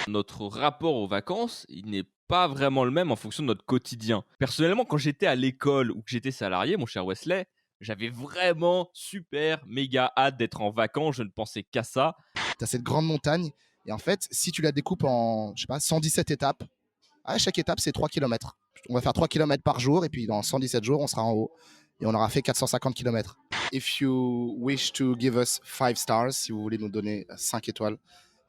Notre rapport aux vacances, il n'est pas vraiment le même en fonction de notre quotidien. Personnellement, quand j'étais à l'école ou que j'étais salarié, mon cher Wesley, j'avais vraiment super méga hâte d'être en vacances. Je ne pensais qu'à ça. Tu as cette grande montagne. Et en fait, si tu la découpes en, je sais pas, 117 étapes, chaque étape, c'est 3 kilomètres. On va faire 3 kilomètres par jour. Et puis, dans 117 jours, on sera en haut. Et on aura fait 450 kilomètres. If you wish to give us 5 stars, si vous voulez nous donner 5 étoiles,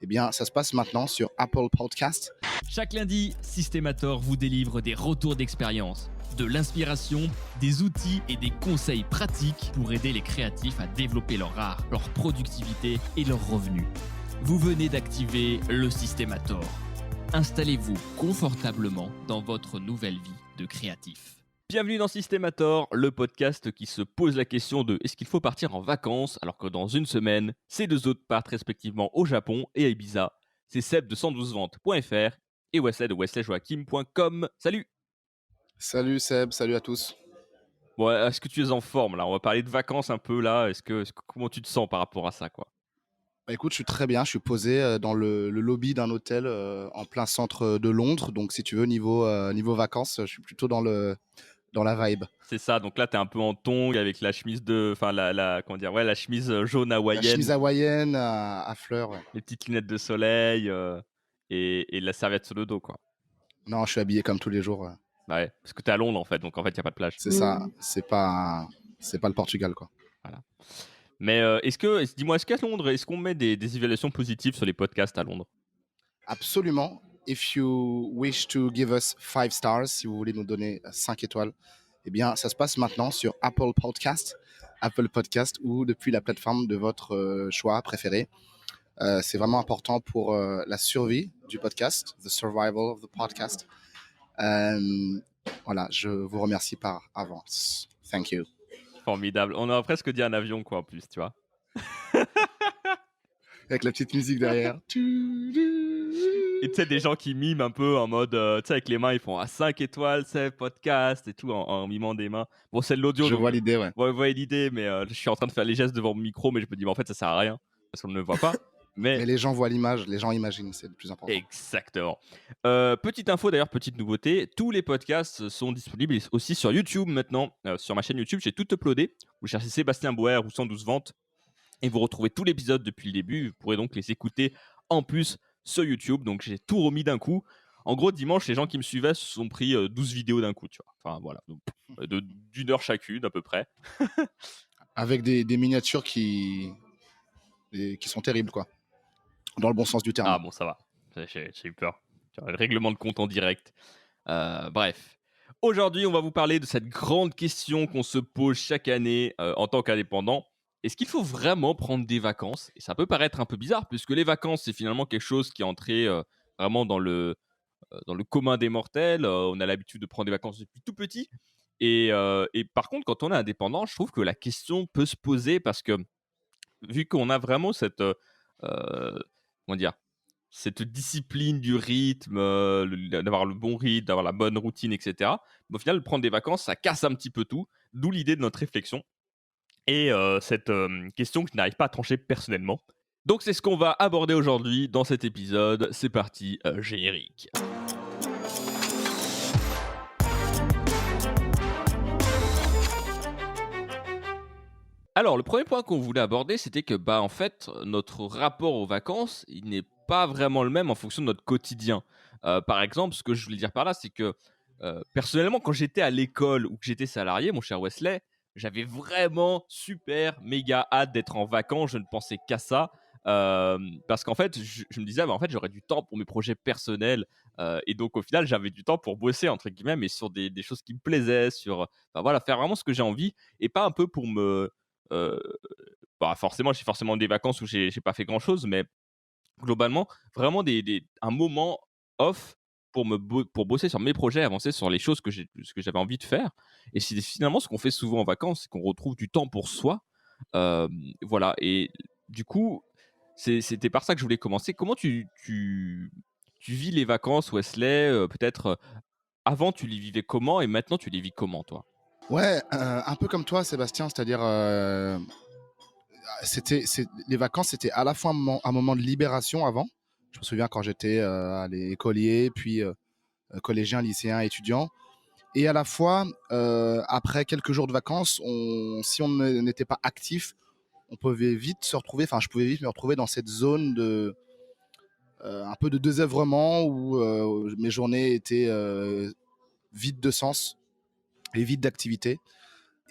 eh bien, ça se passe maintenant sur Apple Podcast. Chaque lundi, Systemator vous délivre des retours d'expérience, de l'inspiration, des outils et des conseils pratiques pour aider les créatifs à développer leur art, leur productivité et leurs revenus. Vous venez d'activer le Systemator. Installez-vous confortablement dans votre nouvelle vie de créatif. Bienvenue dans Systemator, le podcast qui se pose la question de est-ce qu'il faut partir en vacances alors que dans une semaine, ces deux autres partent respectivement au Japon et à Ibiza. C'est Seb de 112ventes.fr et Wesley de wesleyjoachim.com. Salut! Salut Seb, salut à tous. Bon, est-ce que tu es en forme là? On va parler de vacances un peu là. Comment tu te sens par rapport à ça, quoi? Bah, écoute, je suis très bien. Je suis posé dans le lobby d'un hôtel en plein centre de Londres. Donc, si tu veux, niveau vacances, je suis plutôt dans la vibe. C'est ça, donc là t'es un peu en tongs avec la chemise comment dire, ouais, la chemise jaune La chemise hawaïenne, hawaïenne à fleurs. Ouais. les petites lunettes de soleil et la serviette sur le dos, quoi. Non, je suis habillé comme tous les jours. Bah ouais, parce que t'es à Londres en fait, donc en fait y a pas de plage. C'est ça. C'est pas le Portugal, quoi. Voilà. Mais dis-moi, est-ce qu'à Londres, est-ce qu'on met des évaluations positives sur les podcasts à Londres? Absolument. If you wish to give us 5 stars, si vous voulez nous donner 5 étoiles, eh bien, ça se passe maintenant sur Apple Podcast ou depuis la plateforme de votre choix préféré. C'est vraiment important pour la survie du podcast, the survival of the podcast. Voilà, je vous remercie par avance. Thank you. Formidable. On aurait presque dit un avion, quoi, en plus, tu vois. Avec la petite musique derrière. Et tu sais, des gens qui miment un peu en mode, tu sais, avec les mains, ils font à 5 étoiles, c'est podcast et tout, en mimant des mains. Bon, c'est de l'audio, Je donc vois l'idée, ouais. vous voyez l'idée, mais je suis en train de faire les gestes devant mon micro, mais je me dis, mais en fait, ça sert à rien, parce qu'on ne le voit pas. Mais les gens voient l'image, les gens imaginent, c'est le plus important. Exactement. Petite info d'ailleurs, petite nouveauté, tous les podcasts sont disponibles aussi sur YouTube maintenant. Sur ma chaîne YouTube, j'ai tout uploadé. Vous cherchez Sébastien Bauer ou 112 Ventes et vous retrouvez tout l'épisode depuis le début. Vous pourrez donc les écouter en plus sur YouTube. Donc j'ai tout remis d'un coup. En gros, dimanche, les gens qui me suivaient se sont pris 12 vidéos d'un coup, tu vois. Enfin voilà, donc, d'une heure chacune à peu près. Avec des miniatures qui sont terribles, quoi. Dans le bon sens du terme. Ah bon, ça va. J'ai eu peur. Le règlement de compte en direct. Bref. Aujourd'hui, on va vous parler de cette grande question qu'on se pose chaque année en tant qu'indépendant. Est-ce qu'il faut vraiment prendre des vacances? Et ça peut paraître un peu bizarre, puisque les vacances, c'est finalement quelque chose qui est entré vraiment dans le commun des mortels. On a l'habitude de prendre des vacances depuis tout petit. Et par contre, quand on est indépendant, je trouve que la question peut se poser parce que vu qu'on a vraiment comment dire, cette discipline du rythme, d'avoir le bon rythme, d'avoir la bonne routine, etc. Mais au final, prendre des vacances, ça casse un petit peu tout. D'où l'idée de notre réflexion et cette question que je n'arrive pas à trancher personnellement. Donc c'est ce qu'on va aborder aujourd'hui dans cet épisode. C'est parti, générique. Alors, le premier point qu'on voulait aborder, c'était que, en fait, notre rapport aux vacances, il n'est pas vraiment le même en fonction de notre quotidien. Par exemple, ce que je voulais dire par là, c'est que, personnellement, quand j'étais à l'école ou que j'étais salarié, mon cher Wesley, j'avais vraiment super méga hâte d'être en vacances. Je ne pensais qu'à ça. Parce qu'en fait, je me disais, en fait, j'aurais du temps pour mes projets personnels. Et donc, au final, j'avais du temps pour bosser, entre guillemets, mais sur des choses qui me plaisaient, voilà, faire vraiment ce que j'ai envie et pas un peu pour me Heu, forcément, j'ai forcément des vacances où j'ai pas fait grand-chose, mais globalement, vraiment un moment off pour bosser sur mes projets, avancer sur les choses ce que j'avais envie de faire et c'est finalement ce qu'on fait souvent en vacances, c'est qu'on retrouve du temps pour soi. Voilà et du coup, c'était par ça que je voulais commencer. Comment tu vis les vacances, Wesley? Peut-être, avant tu les vivais comment et maintenant tu les vis comment, toi? Ouais, un peu comme toi, Sébastien, c'est-à-dire, les vacances, c'était à la fois un moment de libération avant, Je me souviens quand j'étais écolier, puis collégien, lycéen, étudiant. Et à la fois, après quelques jours de vacances, si on n'était pas actif, on pouvait vite se retrouver, enfin je pouvais vite me retrouver dans cette zone de un peu de désœuvrement où mes journées étaient vides de sens et vides d'activité.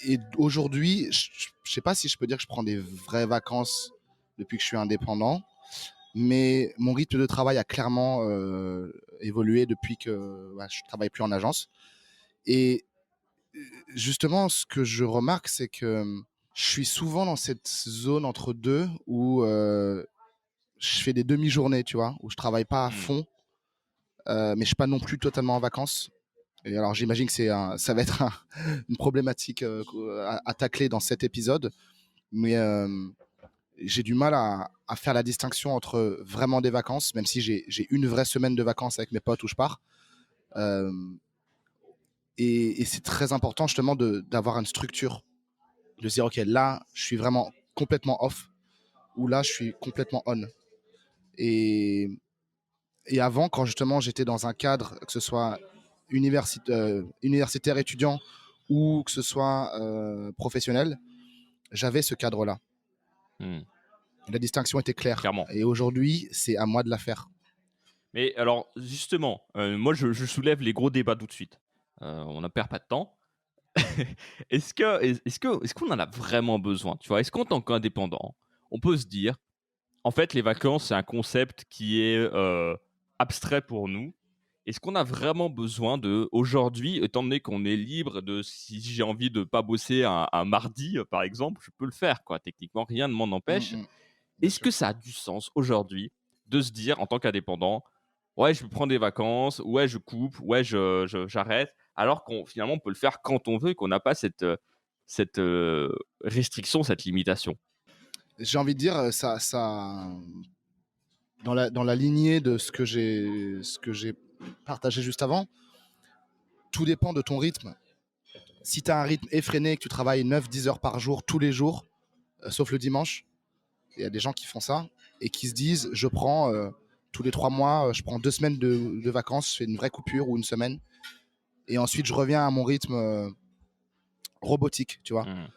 Et aujourd'hui, je ne sais pas si je peux dire que je prends des vraies vacances depuis que je suis indépendant, mais mon rythme de travail a clairement évolué depuis que je ne travaille plus en agence. Et justement, ce que je remarque, c'est que je suis souvent dans cette zone entre deux où je fais des demi-journées, tu vois, où je travaille pas à Mmh. fond, mais je suis pas non plus totalement en vacances. Et alors, j'imagine que ça va être une problématique à tacler dans cet épisode, mais j'ai du mal à faire la distinction entre vraiment des vacances, même si j'ai une vraie semaine de vacances avec mes potes où je pars. Euh, et c'est très important justement d'avoir une structure, de se dire, OK, là, je suis vraiment complètement off, ou là, je suis complètement on. Et, et avant, quand justement j'étais dans un cadre, que ce soit universitaire étudiant ou que ce soit professionnel, j'avais ce cadre-là. Mmh. La distinction était claire. Clairement. Et aujourd'hui, c'est à moi de la faire. Mais alors, justement, moi, je soulève les gros débats tout de suite. On ne perd pas de temps. Est-ce qu'on en a vraiment besoin, tu vois? Est-ce qu'en tant qu'indépendant, on peut se dire: «En fait, les vacances, c'est un concept qui est, abstrait pour nous». Est-ce qu'on a vraiment besoin de aujourd'hui, étant donné qu'on est libre de si j'ai envie de pas bosser un mardi, par exemple, je peux le faire, quoi. Techniquement, rien ne m'en empêche. Bien Est-ce sûr. que ça a du sens aujourd'hui de se dire en tant qu'indépendant: «Ouais, je vais prendre des vacances, ouais, je coupe, ouais, j'arrête», alors qu'on finalement, on peut le faire quand on veut et qu'on n'a pas cette restriction, cette limitation? J'ai envie de dire, dans la lignée de ce que j'ai partagé juste avant, tout dépend de ton rythme. Si tu as un rythme effréné et que tu travailles 9-10 heures par jour, tous les jours, sauf le dimanche, il y a des gens qui font ça et qui se disent, je prends tous les 3 mois, je prends 2 semaines de vacances, je fais une vraie coupure ou une semaine, et ensuite je reviens à mon rythme robotique, tu vois. Mmh.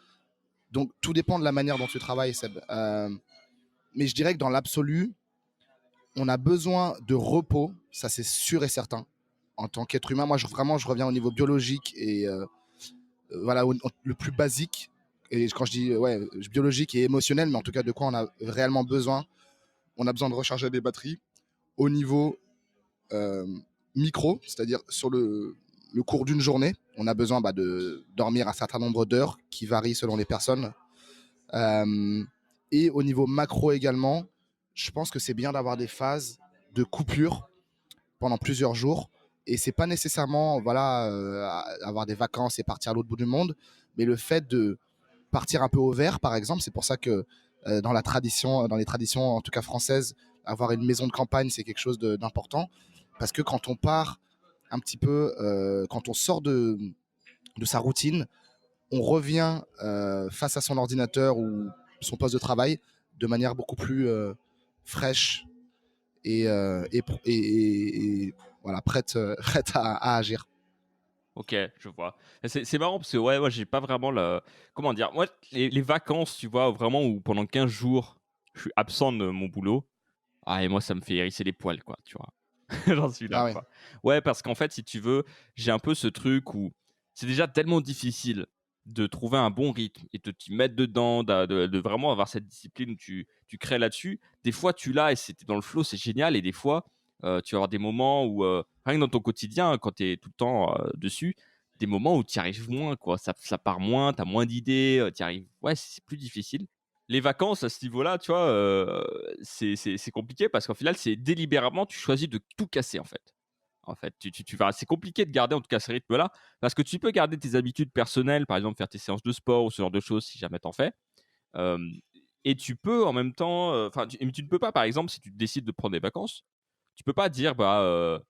Donc tout dépend de la manière dont tu travailles, Seb. Mais je dirais que dans l'absolu, on a besoin de repos, ça c'est sûr et certain. En tant qu'être humain, moi vraiment je reviens au niveau biologique et voilà le plus basique. Et quand je dis ouais, biologique et émotionnel, mais en tout cas de quoi on a réellement besoin, on a besoin de recharger des batteries au niveau euh, micro, c'est-à-dire sur le cours d'une journée. On a besoin de dormir un certain nombre d'heures qui varient selon les personnes. Euh, et au niveau macro également, je pense que c'est bien d'avoir des phases de coupure pendant plusieurs jours. Et c'est pas nécessairement voilà avoir des vacances et partir à l'autre bout du monde, mais le fait de partir un peu au vert, par exemple, c'est pour ça que dans les traditions en tout cas françaises, avoir une maison de campagne, c'est quelque chose d'important, parce que quand on part un petit peu, quand on sort de sa routine, on revient face à son ordinateur ou son poste de travail de manière beaucoup plus fraîche et voilà, prête, prête à agir. OK, je vois. C'est marrant parce que, ouais, moi, j'ai pas vraiment le comment dire? Moi, les vacances, tu vois, vraiment où pendant 15 jours, je suis absent de mon boulot, ah et moi, ça me fait hérisser les poils, quoi, tu vois? J'en suis là, Ah ouais. quoi. Ouais, parce qu'en fait, si tu veux, j'ai un peu ce truc où c'est déjà tellement difficile de trouver un bon rythme et de t'y mettre dedans, de vraiment avoir cette discipline où tu crées là-dessus. Des fois, tu l'as et c'est dans le flow, c'est génial et des fois, tu vas avoir des moments où, rien que dans ton quotidien, quand tu es tout le temps, dessus, des moments où tu y arrives moins, quoi. Ça part moins, tu as moins d'idées, tu y arrives ouais, c'est plus difficile. Les vacances à ce niveau-là, tu vois, c'est compliqué parce qu'au final, c'est délibérément, tu choisis de tout casser, en fait. Tu vas c'est compliqué de garder en tout cas ce rythme-là parce que tu peux garder tes habitudes personnelles, par exemple faire tes séances de sport ou ce genre de choses si jamais tu en fais. Hem et tu peux en même temps, enfin, tu ne peux pas, par exemple, si tu décides de prendre des vacances, tu peux pas dire: «Bah,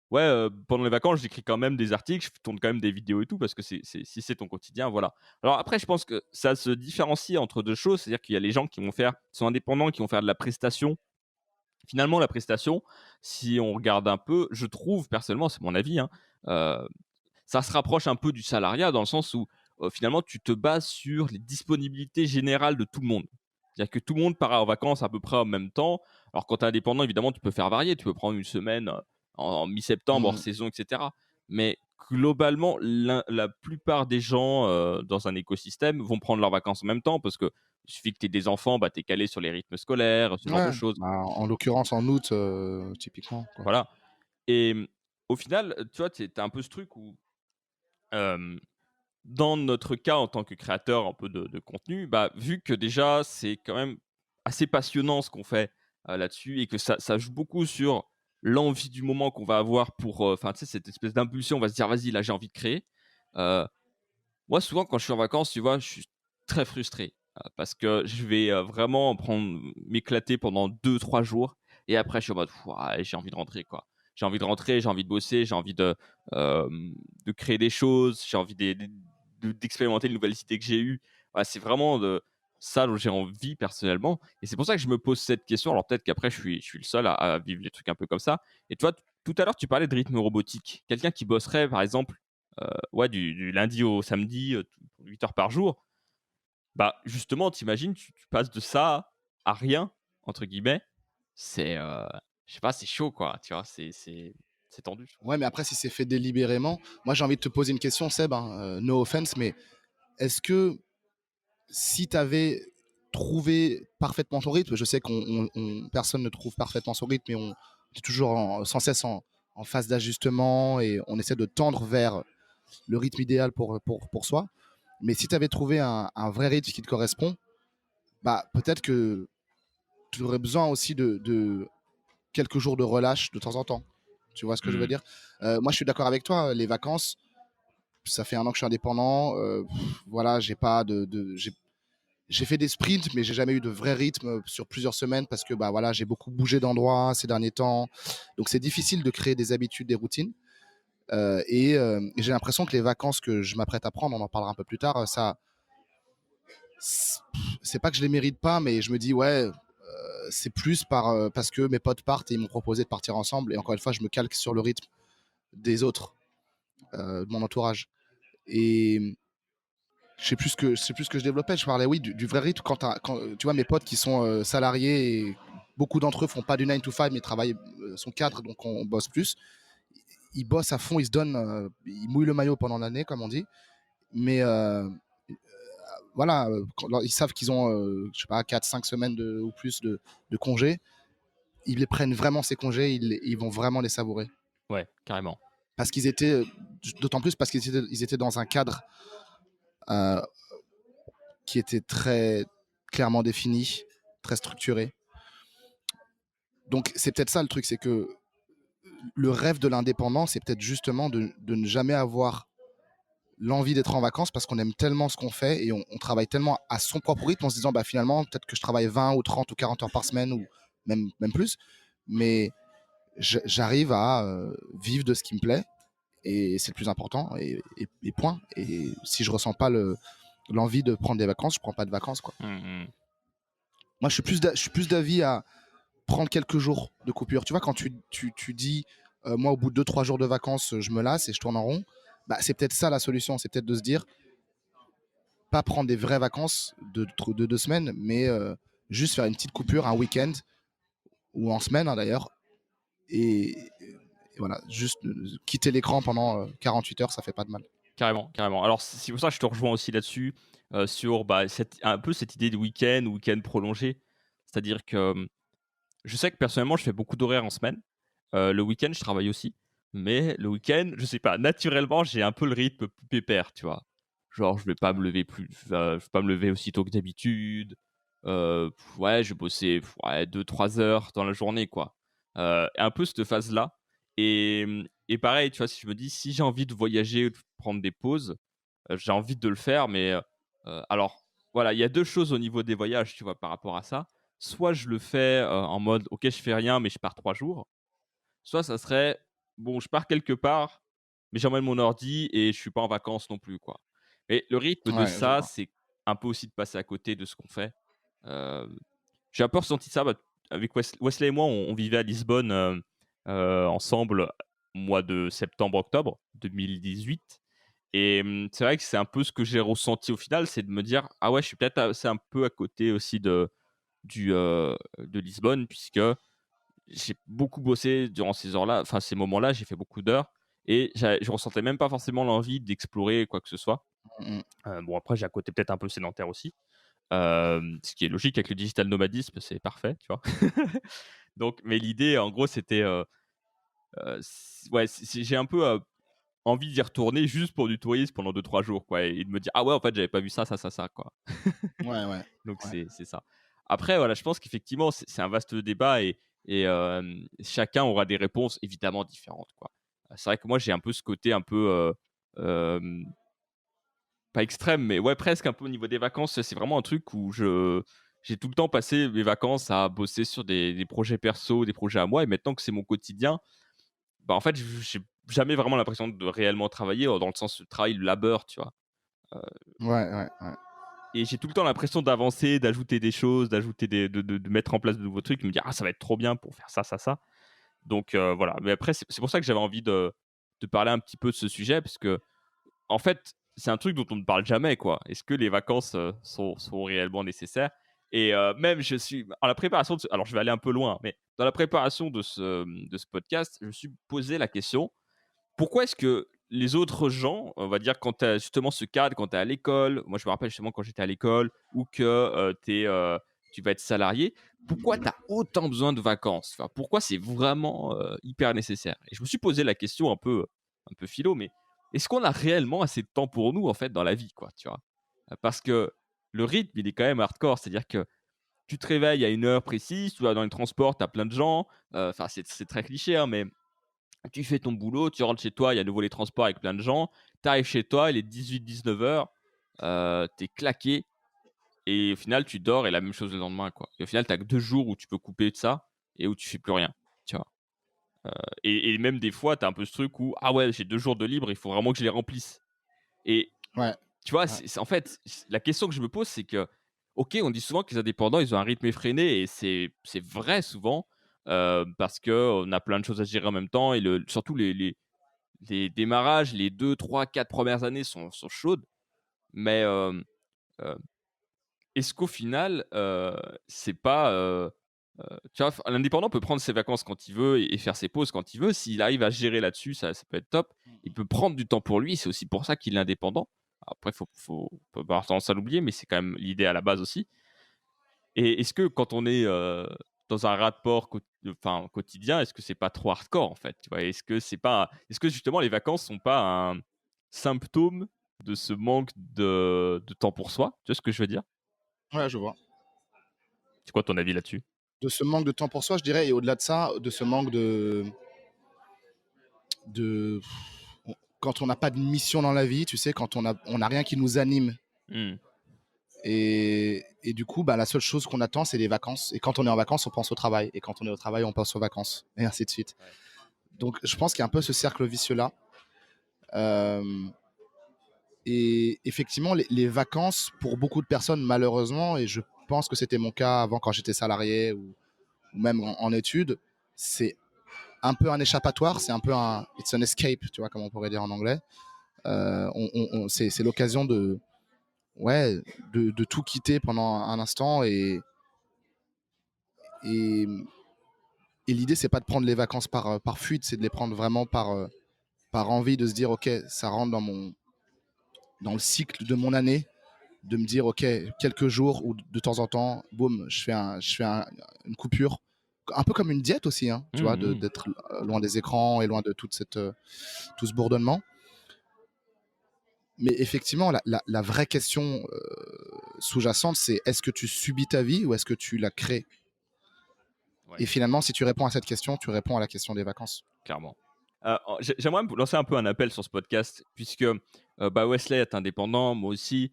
ouais, pendant les vacances, j'écris quand même des articles, je tourne quand même des vidéos et tout», parce que si c'est ton quotidien, voilà. Alors après, je pense que ça se différencie entre 2 choses, c'est-à-dire qu'il y a les gens qui sont indépendants, qui vont faire de la prestation Finalement, la prestation, si on regarde un peu, je trouve personnellement, c'est mon avis, hein, heu, ça se rapproche un peu du salariat dans le sens où, finalement, tu te bases sur les disponibilités générales de tout le monde. C'est-à-dire que tout le monde part en vacances à peu près en même temps. Alors quand tu es indépendant, évidemment, tu peux faire varier. Tu peux prendre une semaine, en mi-septembre, hors Mm. saison et cetera. Mais globalement, la plupart des gens, dans un écosystème vont prendre leurs vacances en même temps parce qu'il suffit que tu aies des enfants, bah, tu es calé sur les rythmes scolaires, ce genre de Ouais, choses. bah, en l'occurrence en août, typiquement, quoi. Voilà. Et au final, tu vois, tu as un peu ce truc où, hem, dans notre cas en tant que créateur un peu de contenu, bah, vu que déjà c'est quand même assez passionnant ce qu'on fait, là-dessus et que ça joue beaucoup sur l'envie du moment qu'on va avoir pour, enfin, tu sais, cette espèce d'impulsion, on va se dire: «Vas-y, là, j'ai envie de créer». Heu, Moi, souvent, quand je suis en vacances, tu vois, je suis très frustré, parce que je vais, vraiment m'éclater pendant 2 3 jours et après je suis en mode: «Ouah, j'ai envie de rentrer, quoi». J'ai envie de rentrer, j'ai envie de bosser, j'ai envie de créer des choses, j'ai envie d'expérimenter de nouvelles idées que j'ai eues. Voilà, c'est vraiment de ça dont j'ai envie personnellement et c'est pour ça que je me pose cette question. Alors peut-être qu'après je suis le seul à vivre les trucs un peu comme ça et toi, tout à l'heure, tu parlais de rythme robotique. Quelqu'un qui bosserait, par exemple, ouais, du lundi au samedi, 8 heures par jour, bah, justement, t'imagines, tu passes de ça à «rien» entre guillemets. C'est, je sais pas, c'est chaud, quoi, tu vois? C'est tendu, je trouve. Ouais, mais après, si c'est fait délibérément, moi j'ai envie de te poser une question, Seb, hein, no offense, mais est-ce que si tu avais trouvé parfaitement ton rythme, je sais qu'on personne ne trouve parfaitement son rythme, mais on est toujours sans cesse en phase d'ajustement et on essaie de tendre vers le rythme idéal pour soi. Mais si tu avais trouvé un vrai rythme qui te correspond, bah, peut-être que tu aurais besoin aussi de quelques jours de relâche de temps en temps. Tu vois ce que je veux Mmh. dire? Moi, je suis d'accord avec toi. Les vacances, ça fait un an que je suis indépendant. Voilà, j'ai pas j'ai fait des sprints, mais j'ai jamais eu de vrai rythme sur plusieurs semaines parce que bah voilà, j'ai beaucoup bougé d'endroits ces derniers temps. Donc c'est difficile de créer des habitudes, des routines. Et j'ai l'impression que les vacances que je m'apprête à prendre, on en parlera un peu plus tard, ça, c'est pas que je les mérite pas, mais je me dis ouais, c'est plus parce que mes potes partent et ils m'ont proposé de partir ensemble. Et encore une fois, je me calque sur le rythme des autres, de mon entourage. Et je sais plus ce que je développais. Je parlais, oui, du vrai rythme. Quand tu vois mes potes qui sont salariés et beaucoup d'entre eux font pas du 9 to 5 mais travaillent, sont cadres, donc on bosse plus. Ils bossent à fond, ils se donnent, ils mouillent le maillot pendant l'année, comme on dit. Mais voilà, ils savent qu'ils ont, je sais pas, 4 5 semaines ou plus de congés. Ils les prennent vraiment ces congés, ils vont vraiment les savourer. Ouais, carrément. Parce qu'ils étaient, d'autant plus parce ils étaient dans un cadre euh, qui était très clairement défini, très structuré. Donc c'est peut-être ça le truc, c'est que le rêve de l'indépendant, c'est peut-être justement de ne jamais avoir l'envie d'être en vacances parce qu'on aime tellement ce qu'on fait et on travaille tellement à son propre rythme en se disant bah finalement peut-être que je travaille 20 ou 30 ou 40 heures par semaine ou même plus, mais j'arrive à vivre de ce qui me plaît et c'est le plus important et point. Et si je ressens pas l'envie de prendre des vacances, je prends pas de vacances quoi. Mmh mh. Moi je suis plus d'avis à prendre quelques jours de coupure. Tu vois, quand tu dis, moi, au bout de 2 3 jours de vacances, je me lasse et je tourne en rond, bah, c'est peut-être ça la solution. C'est peut-être de se dire, pas prendre des vraies vacances de 2 semaines, mais juste faire une petite coupure, un week-end ou en semaine hein, d'ailleurs. Et voilà, juste quitter l'écran pendant 48 heures, ça fait pas de mal. Carrément, carrément. Alors c'est pour ça que je te rejoins aussi là-dessus, sur, bah, un peu cette idée de week-end ou week-end prolongé. C'est-à-dire que, je sais que personnellement, je fais beaucoup d'horaires en semaine. Le week-end, je travaille aussi. Mais le week-end, je sais pas, naturellement, j'ai un peu le rythme plus pépère, tu vois? Genre, je vais pas me lever aussi tôt que d'habitude. Ouais, je vais bosser, ouais, 2 3 heures dans la journée, quoi. Un peu cette phase-là et pareil, tu vois, si je me dis: «Si j'ai envie de voyager ou de prendre des pauses», j'ai envie de le faire, mais alors, voilà, il y a 2 choses au niveau des voyages, tu vois, par rapport à ça. Soit je le fais, en mode: «OK, je fais rien, mais je pars 3 jours». Soit ça serait: «Bon, je pars quelque part, mais j'emmène mon ordi et je suis pas en vacances non plus, quoi». Et le rythme de Ouais, je ça, vois. c'est un peu aussi de passer à côté de ce qu'on fait. Hem, j'ai un peu ressenti ça, bah, avec Wesley et moi, on vivait à Lisbonne ensemble, mois de septembre-octobre 2018. Et c'est vrai que c'est un peu ce que j'ai ressenti au final, c'est de me dire: «Ah ouais, je suis peut-être c'est un peu à côté aussi de Lisbonne», puisque j'ai beaucoup bossé durant ces heures-là, enfin ces moments-là, j'ai fait beaucoup d'heures et je ressentais même pas forcément l'envie d'explorer quoi que ce soit. Mmh. Bon après j'ai un côté peut-être un peu sédentaire aussi, ce qui est logique avec le digital nomadisme, c'est parfait, tu vois? Donc mais l'idée en gros c'était, ouais, j'ai un peu, envie d'y retourner juste pour du tourisme pendant 2 3 jours quoi et de me dire: «Ah ouais en fait j'avais pas vu ça, ça, ça, ça» quoi. Ouais, ouais, Donc ouais. c'est ça. Après voilà, je pense qu'effectivement c'est un vaste débat et chacun aura des réponses évidemment différentes, quoi. C'est vrai que moi j'ai un peu ce côté un peu, hem, pas extrême, mais ouais presque un peu au niveau des vacances, c'est vraiment un truc où j'ai tout le temps passé mes vacances à bosser sur des projets perso, des projets à moi et maintenant que c'est mon quotidien, bah, en fait, j'ai jamais vraiment l'impression de réellement travailler, dans le sens, travail, le labeur, tu vois? Heu Ouais, ouais, ouais. Et j'ai tout le temps l'impression d'avancer, d'ajouter des choses, d'ajouter des de mettre en place de nouveaux trucs, me dire: «Ah ça va être trop bien pour faire ça, ça, ça». Donc voilà, mais après c'est pour ça que j'avais envie de parler un petit peu de ce sujet parce que en fait, c'est un truc dont on ne parle jamais, quoi. Est-ce que les vacances, sont réellement nécessaires? Et même je suis en la préparation de ce alors je vais aller un peu loin, mais dans la préparation de ce podcast, je me suis posé la question: pourquoi est-ce que les autres gens, on va dire quand tu as justement ce cadre, quand tu es à l'école, moi je me rappelle justement quand j'étais à l'école ou que tu vas être salarié, pourquoi tu as autant besoin de vacances? Enfin, pourquoi c'est vraiment hyper nécessaire? Et je me suis posé la question un peu philo, mais est-ce qu'on a réellement assez de temps pour nous en fait dans la vie, quoi, tu vois? Parce que le rythme, il est quand même hardcore, c'est-à-dire que tu te réveilles à une heure précise, tu vas dans les transports, tu as plein de gens, enfin c'est très cliché, hein, mais tu fais ton boulot, tu rentres chez toi, il y a à nouveau les transports avec plein de gens. Tu arrives chez toi, il est 18-19 heures, tu es claqué et au final, tu dors et la même chose le lendemain, quoi. Et au final, tu as que 2 jours où tu peux couper de ça et où tu fais plus rien, tu vois? Et même des fois, tu as un peu ce truc où: «Ah ouais, j'ai 2 jours de libre, il faut vraiment que je les remplisse». Et Ouais, tu vois, ouais. c'est en fait, la question que je me pose, c'est que, OK, on dit souvent que les indépendants, ils ont un rythme effréné et c'est vrai souvent, parce qu'on a plein de choses à gérer en même temps et surtout les démarrages, les 2 3 4 premières années sont chaudes, mais heu, est-ce qu'au final, c'est pas, tu vois, l'indépendant peut prendre ses vacances quand il veut et faire ses pauses quand il veut. S'il arrive à gérer là-dessus, ça peut être top. Il peut prendre du temps pour lui, c'est aussi pour ça qu'il est indépendant. Après, faut pas avoir tendance à l'oublier, mais c'est quand même l'idée à la base aussi. Et est-ce que quand on est, dans un rapport enfin, quotidien, est-ce que c'est pas trop hardcore, en fait, tu vois? Est-ce que justement les vacances sont pas un symptôme de ce manque de temps pour soi? Tu vois ce que je veux dire? Ouais, je vois. C'est quoi ton avis là-dessus? De ce manque de temps pour soi, je dirais, et au-delà de ça, de ce manque de quand on n'a pas de mission dans la vie, tu sais, quand on a rien qui nous anime. Mmh. Et du coup, bah, la seule chose qu'on attend, c'est les vacances. Et quand on est en vacances, on pense au travail. Et quand on est au travail, on pense aux vacances. Et ainsi de suite. Ouais. Donc, je pense qu'il y a un peu ce cercle vicieux-là. Euh, et effectivement, les vacances, pour beaucoup de personnes, malheureusement, et je pense que c'était mon cas avant quand j'étais salarié ou même en études, c'est un peu un échappatoire. C'est un peu un it's an escape, tu vois, comme on pourrait dire en anglais. C'est l'occasion ouais, de tout quitter pendant un instant et, et l'idée, c'est pas de prendre les vacances par fuite, c'est de les prendre vraiment par envie de se dire, OK, ça rentre dans le cycle de mon année, de me dire, OK, quelques jours ou de temps en temps, boum, une coupure. Un peu comme une diète aussi, hein, tu vois, Mmh mh. d'être loin des écrans et loin de tout ce bourdonnement. Mais effectivement, la vraie question sous-jacente, c'est est-ce que tu subis ta vie ou est-ce que tu la crées? Ouais, Et finalement, si tu réponds à cette question, tu réponds à la question des vacances. clairement. J'aimerais me lancer un peu un appel sur ce podcast puisque, bah, Wesley est indépendant, moi aussi.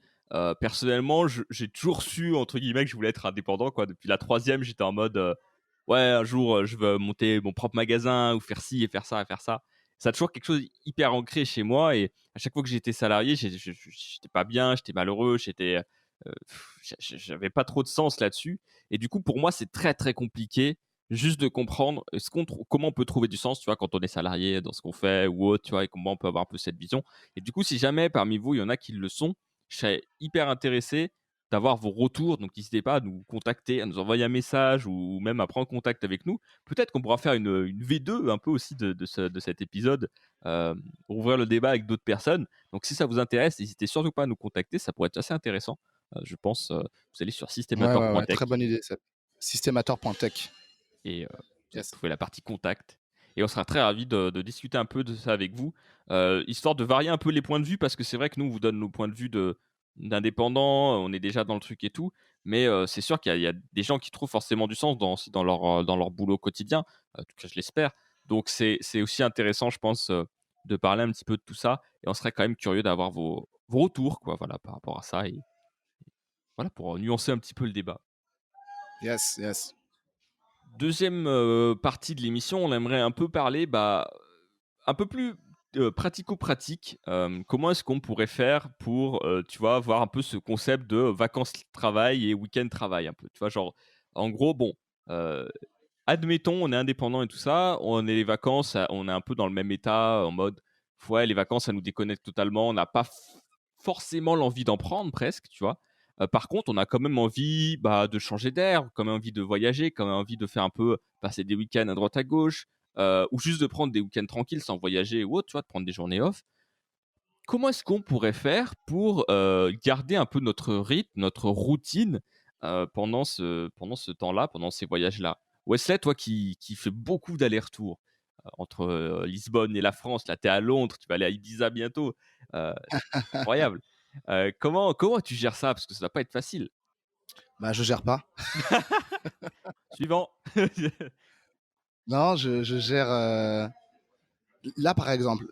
Personnellement, j'ai toujours su entre guillemets que je voulais être indépendant, quoi. Depuis la troisième, j'étais en mode, «Ouais, un jour, je veux monter mon propre magasin ou faire ci et faire ça et faire ça». Ça a toujours quelque chose hyper ancré chez moi et à chaque fois que j'étais salarié, j'étais pas bien, j'étais malheureux, J'avais pas trop de sens là-dessus. Et du coup, pour moi, c'est très, très compliqué juste de comprendre comment on peut trouver du sens, tu vois, quand on est salarié dans ce qu'on fait ou autre, tu vois, et comment on peut avoir un peu cette vision. Et du coup, si jamais parmi vous, il y en a qui le sont, je serais hyper intéressé d'avoir vos retours. Donc, n'hésitez pas à nous contacter, à nous envoyer un message ou même à prendre contact avec nous. Peut-être qu'on pourra faire une V2 un peu aussi de cet épisode, pour ouvrir le débat avec d'autres personnes. Donc, si ça vous intéresse, n'hésitez surtout pas à nous contacter. Ça pourrait être assez intéressant. Je pense, vous allez sur Ouais, ouais, ouais, systemator.tech très bonne idée, ça. Systemator.tech. et vous allez Yes. trouver la partie contact et on sera très ravis de discuter un peu de ça avec vous, histoire de varier un peu les points de vue parce que c'est vrai que nous, on vous donne nos points de vue d'indépendants, on est déjà dans le truc et tout, mais c'est sûr qu'il y a des gens qui trouvent forcément du sens dans leur boulot quotidien, en tout cas je l'espère. Donc c'est aussi intéressant je pense, de parler un petit peu de tout ça et on serait quand même curieux d'avoir vos retours quoi, voilà, par rapport à ça et voilà, pour nuancer un petit peu le débat. Yes, yes. Deuxième partie de l'émission, on aimerait un peu parler, un peu plus, pratico-pratique. Comment est-ce qu'on pourrait faire pour, tu vois, avoir un peu ce concept de vacances-travail et week-end travail un peu? Tu vois? Genre, en gros, bon, heu, admettons, on est indépendant et tout ça, on est les vacances, on est un peu dans le même état, en mode, ouais, les vacances, ça nous déconnecte totalement, on n'a pas forcément l'envie d'en prendre presque, tu vois? Par contre, on a quand même envie, de changer d'air, quand même envie de voyager, quand même envie de faire un peu passer des week-ends à droite à gauche, ou juste de prendre des week-ends tranquilles sans voyager ou autre, tu vois? De prendre des journées off. Comment est-ce qu'on pourrait faire pour, garder un peu notre rythme, notre routine, pendant ce temps-là, pendant ces voyages-là? Wesley, toi qui fais beaucoup d'allers-retours, entre, Lisbonne et la France, là, tu es à Londres, tu vas aller à Ibiza bientôt, c'est incroyable. Comment tu gères ça? Parce que ça doit pas être facile. Bah, je gère pas. Suivant. Non, je gère. Là, par exemple,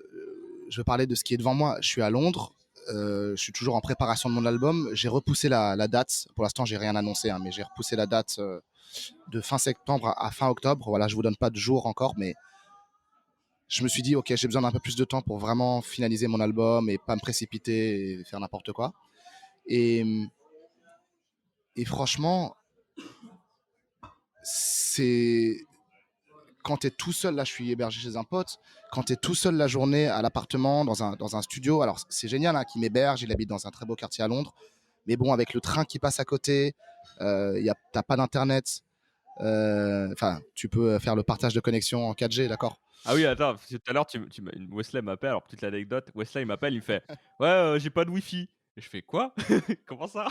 je vais parler de ce qui est devant moi. Je suis à Londres. Je suis toujours en préparation de mon album. J'ai repoussé la date. Pour l'instant, j'ai rien annoncé, hein, mais j'ai repoussé la date de fin septembre à fin octobre. Voilà, je vous donne pas de jour encore, mais je me suis dit, ok, j'ai besoin d'un peu plus de temps pour vraiment finaliser mon album et pas me précipiter et faire n'importe quoi. Et, et franchement, c'est quand tu es tout seul, là je suis hébergé chez un pote, quand tu es tout seul la journée à l'appartement, dans un studio, alors c'est génial hein, qu'il m'héberge, il habite dans un très beau quartier à Londres, mais bon, avec le train qui passe à côté, t'as pas d'internet, enfin, tu peux faire le partage de connexion en 4G, d'accord. Ah oui, attends, parce que tout à l'heure, Wesley m'appelle, alors petite anecdote, Wesley, il m'appelle, il me fait: «Ouais, j'ai pas de wifi». Et je fais: «Quoi? Comment ça?»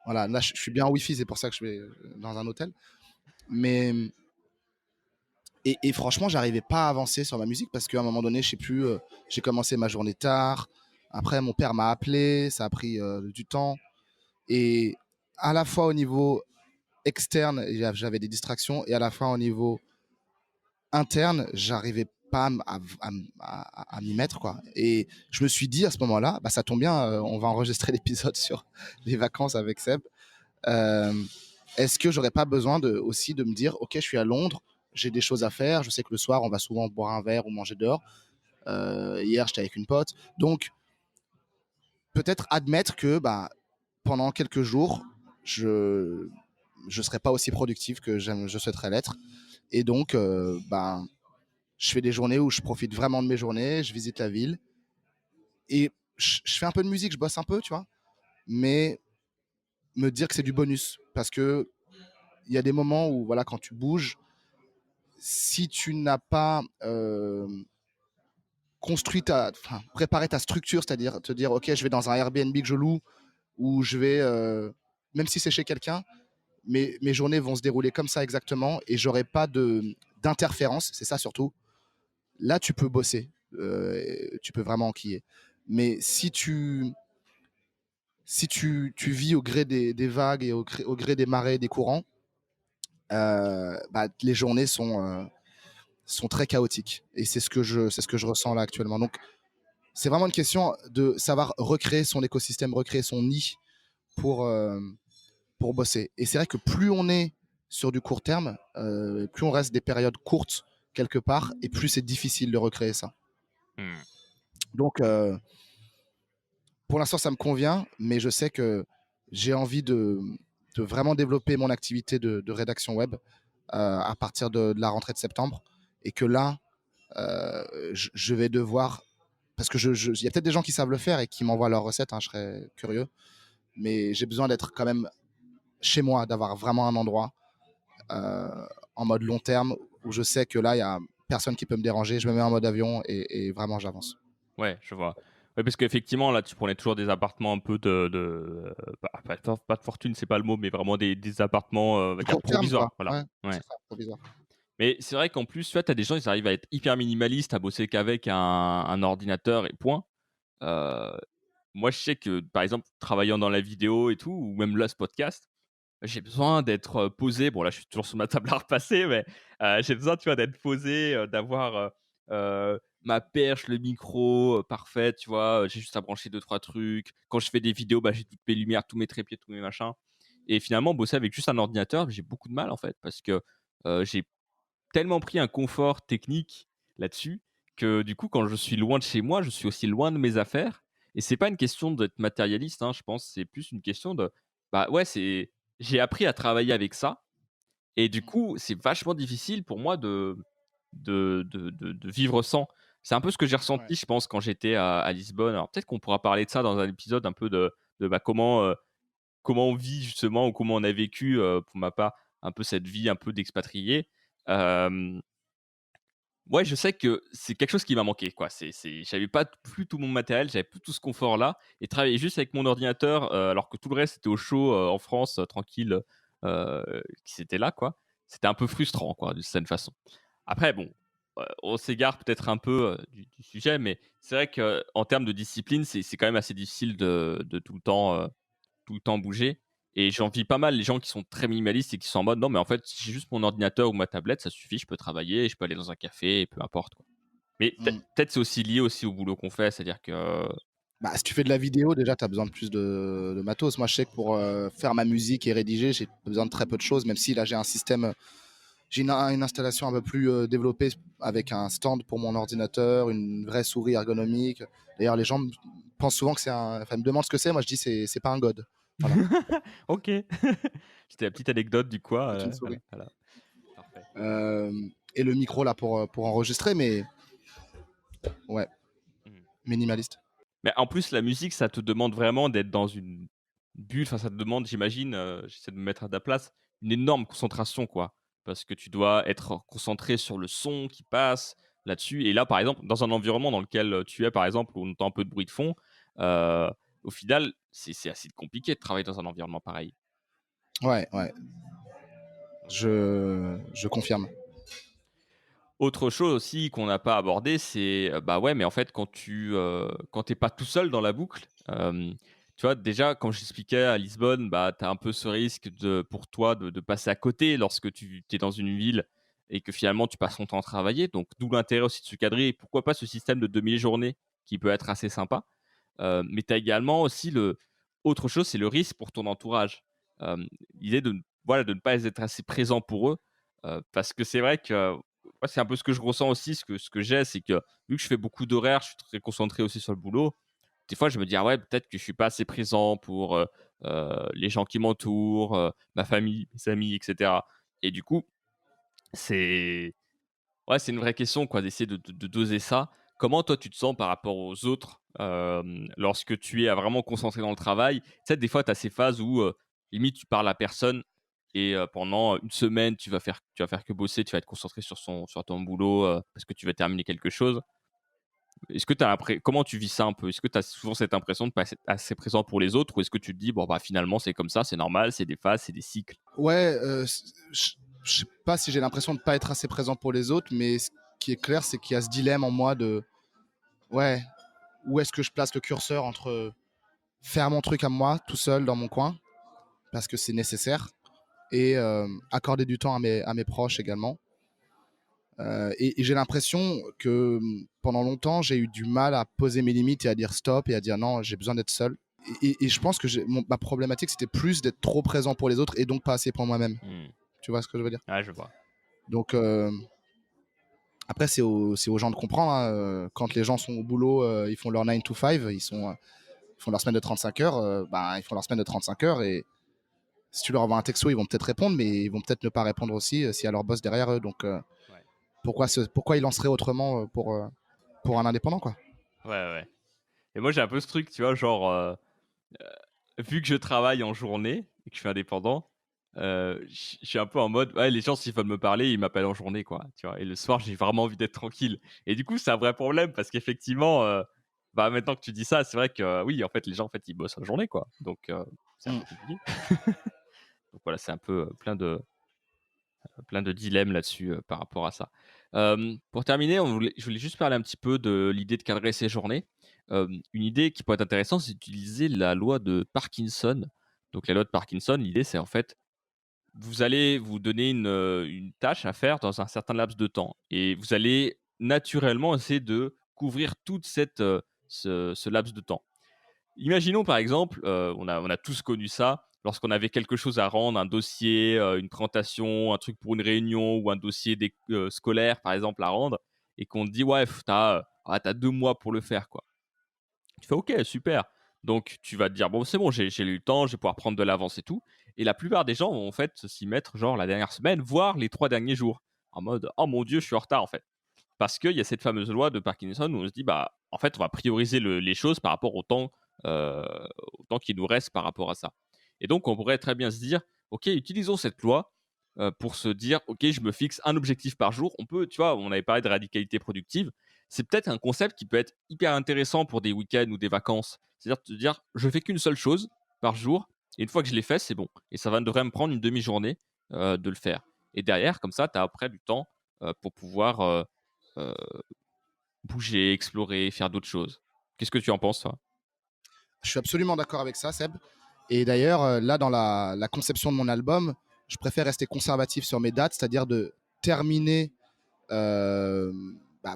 Voilà, là je suis bien en Wi-Fi, c'est pour ça que je vais dans un hôtel. Mais et franchement, j'arrivais pas à avancer sur ma musique parce qu'à un moment donné, je sais plus, j'ai commencé ma journée tard. Après, mon père m'a appelé, ça a pris du temps. Et à la fois au niveau externe, j'avais des distractions, et à la fois au niveau interne, j'arrivais pas à m'y mettre, quoi. Et je me suis dit à ce moment-là, bah, ça tombe bien, on va enregistrer l'épisode sur les vacances avec Seb. Euh, Est-ce que j'aurais pas besoin aussi de me dire, ok, je suis à Londres, j'ai des choses à faire, je sais que le soir, on va souvent boire un verre ou manger dehors. Hier, j'étais avec une pote. Donc, peut-être admettre que bah, pendant quelques jours, je ne serai pas aussi productif que je souhaiterais l'être. Et donc, ben, je fais des journées où je profite vraiment de mes journées, je visite la ville et je fais un peu de musique, je bosse un peu, tu vois. Mais me dire que c'est du bonus parce que il y a des moments où, voilà, quand tu bouges, si tu n'as pas préparé ta structure, c'est-à-dire te dire, ok, je vais dans un Airbnb que je loue ou je vais, même si c'est chez quelqu'un, mes journées vont se dérouler comme ça exactement et j'aurai pas d'interférence, c'est ça surtout. Là, tu peux bosser, tu peux vraiment enquiller. Mais si tu vis au gré des vagues et au gré des marées, des courants, bah, les journées sont très chaotiques. Et c'est ce que je ressens là actuellement. Donc, c'est vraiment une question de savoir recréer son écosystème, recréer son nid pour, euh, pour bosser. Et c'est vrai que plus on est sur du court terme, plus on reste des périodes courtes quelque part, et plus c'est difficile de recréer ça. Mmh. Donc, pour l'instant, ça me convient, mais je sais que j'ai envie de vraiment développer mon activité de rédaction web à partir de la rentrée de septembre. Et que là, je vais devoir. Parce que il y a peut-être des gens qui savent le faire et qui m'envoient leurs recettes, hein, je serais curieux. Mais j'ai besoin d'être quand même chez moi, d'avoir vraiment un endroit en mode long terme où je sais que là, il y a personne qui peut me déranger. Je me mets en mode avion et vraiment j'avance. Ouais, je vois. Ouais, parce qu'effectivement, là, tu prenais toujours des appartements un peu pas de fortune, c'est pas le mot, mais vraiment des appartements, on va Du dire court terme, provisoires, quoi. voilà. Ouais, Ouais. c'est ça, provisoire. Mais c'est vrai qu'en plus, tu vois, tu as des gens, ils arrivent à être hyper minimalistes, à bosser qu'avec un ordinateur et point. Heu, Moi, je sais que, par exemple, travaillant dans la vidéo et tout, ou même là, ce podcast, j'ai besoin d'être, posé. Bon, là, je suis toujours sur ma table à repasser, mais j'ai besoin, tu vois, d'être posé, d'avoir, ma perche, le micro, parfait, tu vois? J'ai juste à brancher deux trois trucs. Quand je fais des vidéos, bah, j'ai toutes mes lumières, tous mes trépieds, tous mes machins et finalement, bosser avec juste un ordinateur, j'ai beaucoup de mal, en fait, parce que, j'ai tellement pris un confort technique là-dessus que du coup, quand je suis loin de chez moi, je suis aussi loin de mes affaires. Et c'est pas une question d'être matérialiste, hein, je pense, c'est plus une question de, bah ouais, c'est, j'ai appris à travailler avec ça. Et du coup, c'est vachement difficile pour moi de vivre sans. C'est un peu ce que j'ai Ouais. ressenti, je pense, quand j'étais à Lisbonne. Alors peut-être qu'on pourra parler de ça dans un épisode un peu de bah, comment on vit justement ou comment on a vécu, pour ma part, un peu cette vie un peu d'expatrié. Euh, Ouais, je sais que c'est quelque chose qui m'a manqué, quoi. J'avais pas plus tout mon matériel, j'avais plus tout ce confort-là et travailler juste avec mon ordinateur, alors que tout le reste était au chaud, en France, tranquille, qui c'était là, quoi. C'était un peu frustrant, quoi, d'une certaine façon. Après bon, on s'égare peut-être un peu, du sujet, mais c'est vrai qu'en termes de discipline, c'est quand même assez difficile de tout le temps bouger. Et j'envie pas mal les gens qui sont très minimalistes et qui sont en mode non, mais en fait, si j'ai juste mon ordinateur ou ma tablette, ça suffit, je peux travailler, je peux aller dans un café, et peu importe. Quoi. Mais Mm. peut-être c'est aussi lié aussi au boulot qu'on fait, c'est-à-dire que. Bah, si tu fais de la vidéo, déjà, tu as besoin de plus de matos. Moi, je sais que pour faire ma musique et rédiger, j'ai besoin de très peu de choses, même si là, j'ai un système, j'ai une installation un peu plus développée avec un stand pour mon ordinateur, une vraie souris ergonomique. D'ailleurs, les gens pensent souvent que c'est un. Enfin, me demandent ce que c'est. Moi, je dis c'est pas un god. Voilà, Ok. C'était la petite anecdote du quoi. c'est une Voilà, souris. voilà. Parfait. Euh, et le micro là pour enregistrer, mais ouais, Mhm. minimaliste. Mais en plus, la musique, ça te demande vraiment d'être dans une bulle. Enfin, ça te demande, j'imagine, j'essaie de me mettre à ta place, une énorme concentration, quoi. Parce que tu dois être concentré sur le son qui passe là-dessus. Et là, par exemple, dans un environnement dans lequel tu es, par exemple, où on entend un peu de bruit de fond, euh, au final, c'est assez compliqué de travailler dans un environnement pareil. Ouais, ouais, je confirme. Autre chose aussi qu'on n'a pas abordé, c'est, bah, ouais, mais en fait, quand tu pas tout seul dans la boucle, tu vois, déjà, comme j'expliquais à Lisbonne, bah, tu as un peu ce risque pour toi de passer à côté lorsque tu es dans une ville et que finalement tu passes ton temps à travailler. Donc d'où l'intérêt aussi de se cadrer et pourquoi pas ce système de demi-journée qui peut être assez sympa. Mais tu as également aussi autre chose, c'est le risque pour ton entourage. L'idée voilà, de ne pas être assez présent pour eux, parce que c'est vrai que moi, c'est un peu ce que je ressens aussi, ce que j'ai, c'est que vu que je fais beaucoup d'horaires, je suis très concentré aussi sur le boulot. Des fois, je me dis: «Ah ouais, peut-être que je suis pas assez présent pour, les gens qui m'entourent, ma famille, mes amis et cetera» et du coup, c'est ouais, c'est une vraie question quoi, d'essayer de doser ça. Comment toi tu te sens par rapport aux autres, lorsque tu es à vraiment concentré dans le travail? Tu sais, des fois, tu as ces phases où, limite tu parles à personne et pendant une semaine, tu vas faire que bosser, tu vas être concentré sur ton boulot, parce que tu vas terminer quelque chose. Est-ce que tu as comment tu vis ça un peu? Est-ce que tu as souvent cette impression de pas être assez présent pour les autres ou est-ce que tu te dis: «Bon, bah, finalement, c'est comme ça, c'est normal, c'est des phases, c'est des cycles»? Ouais, je sais pas si j'ai l'impression de pas être assez présent pour les autres, mais ce qui est clair, c'est qu'il y a ce dilemme en moi de ouais, où est-ce que je place le curseur entre faire mon truc à moi, tout seul dans mon coin, parce que c'est nécessaire, et accorder du temps à mes proches également. Et j'ai l'impression que pendant longtemps, j'ai eu du mal à poser mes limites et à dire stop et à dire non, j'ai besoin d'être seul. Et je pense que ma problématique, c'était plus d'être trop présent pour les autres et donc pas assez pour moi-même. Mmh. Tu vois ce que je veux dire? Ouais, je vois. Donc après, c'est aux gens de comprendre, hein. Quand les gens sont au boulot, ils font leur 9 to 5, font leur semaine de 35 heures, ils font leur semaine de 35 heures et si tu leur envoies un texto, ils vont peut-être répondre, mais ils vont peut-être ne pas répondre aussi s'il y a leur boss derrière eux. Donc, Ouais. pourquoi ils lanceraient autrement pour un indépendant, quoi. Ouais, ouais. Et moi, j'ai un peu ce truc, tu vois, genre, vu que je travaille en journée et que je suis indépendant, je suis un peu en mode, ouais, les gens, s'ils veulent me parler, ils m'appellent en journée, quoi, tu vois? Et le soir, j'ai vraiment envie d'être tranquille. Et du coup, c'est un vrai problème parce qu'effectivement, maintenant que tu dis ça, c'est vrai que, oui, en fait, les gens, en fait, ils bossent en journée, quoi. Donc, c'est un Mm. peu compliqué. Donc voilà, c'est un peu, plein de dilemmes là-dessus, par rapport à ça. Pour terminer, je voulais juste parler un petit peu de l'idée de cadrer ses journées. Une idée qui pourrait être intéressante, c'est d'utiliser la loi de Parkinson. Donc la loi de Parkinson, l'idée, c'est en fait, vous allez vous donner une tâche à faire dans un certain laps de temps et vous allez naturellement essayer de couvrir toute ce laps de temps. Imaginons par exemple, on a tous connu ça, lorsqu'on avait quelque chose à rendre, un dossier, une présentation, un truc pour une réunion ou un dossier scolaire par exemple à rendre et qu'on te dit: «Ouais, tu 2 mois pour le faire, quoi». Tu fais: «OK, super». Donc tu vas te dire: «Bon, c'est bon, j'ai eu le temps, je vais pouvoir prendre de l'avance et tout», et la plupart des gens vont en fait s'y mettre genre la dernière semaine, voire les 3 derniers jours, en mode: «Oh mon Dieu, je suis en retard, en fait». Parce qu'il y a cette fameuse loi de Parkinson où on se dit, bah, en fait, on va prioriser les choses par rapport euh, au temps qui nous reste par rapport à ça. Et donc, on pourrait très bien se dire, OK, utilisons cette loi pour se dire, OK, je me fixe un objectif par jour. On peut, tu vois, on avait parlé de radicalité productive. C'est peut-être un concept qui peut être hyper intéressant pour des week-ends ou des vacances. C'est-à-dire de te dire, je fais qu'une seule chose par jour. Et une fois que je l'ai fait, c'est bon. Et ça devrait me prendre une demi-journée de le faire. Et derrière, comme ça, tu as après du temps pour pouvoir Heu, bouger, explorer, faire d'autres choses. Qu'est-ce que tu en penses, toi? Je suis absolument d'accord avec ça, Seb. Et d'ailleurs, là, dans la conception de mon album, je préfère rester conservatif sur mes dates, c'est-à-dire de terminer euh,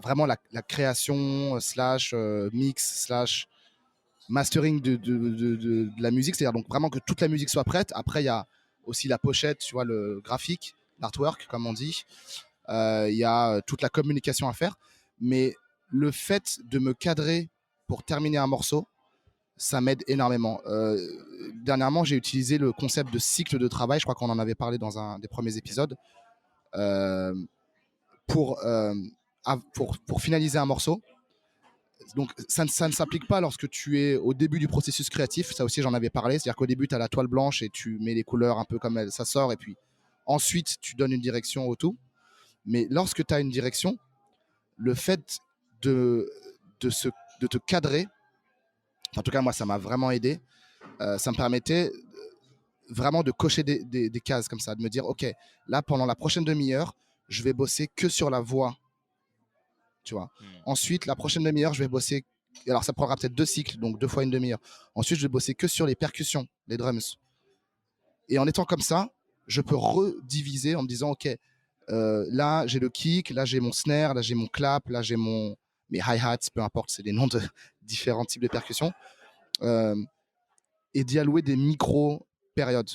vraiment la création, slash mix, slash mastering de la musique, c'est-à-dire donc vraiment que toute la musique soit prête. Après, il y a aussi la pochette, tu vois, le graphique, l'artwork, comme on dit. Il y a toute la communication à faire. Mais le fait de me cadrer pour terminer un morceau, ça m'aide énormément. Dernièrement, j'ai utilisé le concept de cycle de travail. Je crois qu'on en avait parlé dans un des premiers épisodes. Euh, pour, pour finaliser un morceau. Donc, ça ne s'applique pas lorsque tu es au début du processus créatif. Ça aussi, j'en avais parlé. C'est-à-dire qu'au début, tu as la toile blanche et tu mets les couleurs un peu comme ça sort. Et puis, ensuite, tu donnes une direction au tout. Mais lorsque tu as une direction, le fait de, de, se, de te cadrer, en tout cas, moi, ça m'a vraiment aidé. Ça me permettait vraiment de cocher des cases comme ça, de me dire, OK, là, pendant la prochaine demi-heure, je vais bosser que sur la voix, tu vois. Mmh. Ensuite, la prochaine demi-heure, je vais bosser. Alors, ça prendra peut-être 2 cycles, donc 2 fois une demi-heure. Ensuite, je vais bosser que sur les percussions, les drums. Et en étant comme ça, je peux rediviser en me disant, OK, là, j'ai le kick, là, j'ai mon snare, là, j'ai mon clap, là, j'ai mes hi-hats, peu importe, c'est des noms de différents types de percussions. Euh, et d'y allouer des micro-périodes.